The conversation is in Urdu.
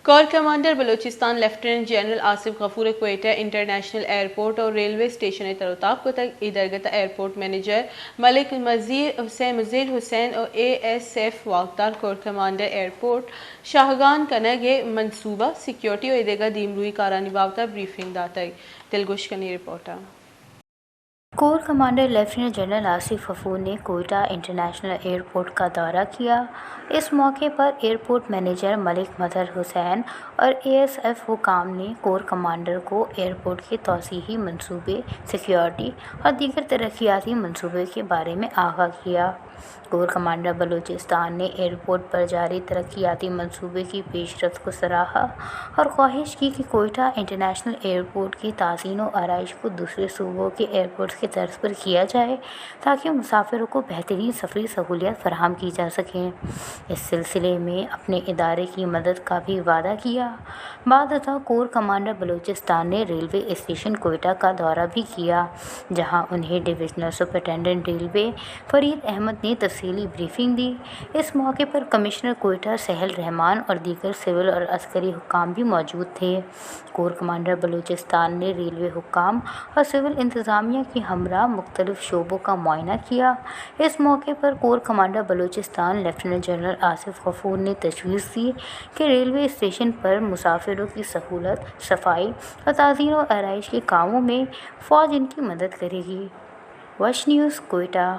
کور commander Balochistan lieutenant general Asif Ghafoor Quetta international airport اور ریلوے اسٹیشن تروتاب کو تک ادرگت ایئرپورٹ مینیجر ملک مزید حسین اور اے ایس ایف واقدار کور کمانڈر ایئرپورٹ شاہگان کنگ منصوبہ سیکیورٹی اور ادرگہ دیمروئی کارانی باوتا بریفنگ داتائی دلگوش کنی رپورٹا corps commander lieutenant general Asif Ghafoor نے کوئٹہ انٹرنیشنل ایئرپورٹ کا دورہ کیا۔ اس موقع پر ایئرپورٹ مینیجر ملک مظہر حسین اور اے ایس ایف حکام نے کور کمانڈر کو ایئرپورٹ کے توسیعی منصوبے، سیکیورٹی اور دیگر ترقیاتی منصوبے کے بارے میں آگاہ کیا۔ کور کمانڈر بلوچستان نے ایئرپورٹ پر جاری ترقیاتی منصوبے کی پیش رفت کو سراہا اور خواہش کی کہ کوئٹہ انٹرنیشنل ایئرپورٹ کی تزئین و آرائش کو دوسرے صوبوں کے ایئرپورٹس کی طرز پر کیا جائے تاکہ مسافروں کو بہترین سفری سہولیات فراہم کی جا سکیں۔ اس سلسلے میں اپنے ادارے کی مدد کا بھی وعدہ کیا۔ بعد ازاں کور کمانڈر بلوچستان نے ریلوے اسٹیشن کوئٹہ کا دورہ بھی کیا، جہاں انہیں divisional superintendent railway Farid Ahmed نے تفصیلی بریفنگ دی۔ اس موقع پر کمشنر کوئٹہ سہیل رحمان اور دیگر سول اور عسکری حکام بھی موجود تھے۔ کور کمانڈر بلوچستان نے ریلوے حکام اور سول انتظامیہ کے ہمراہ مختلف شعبوں کا معائنہ کیا۔ اس موقع پر corps commander Balochistan lieutenant general Asif Ghafoor نے تجویز دی کہ ریلوے اسٹیشن پر مسافروں کی سہولت، صفائی اور تزئین و آرائش کے کاموں میں فوج ان کی مدد کرے گی۔ وش نیوز کوئٹہ۔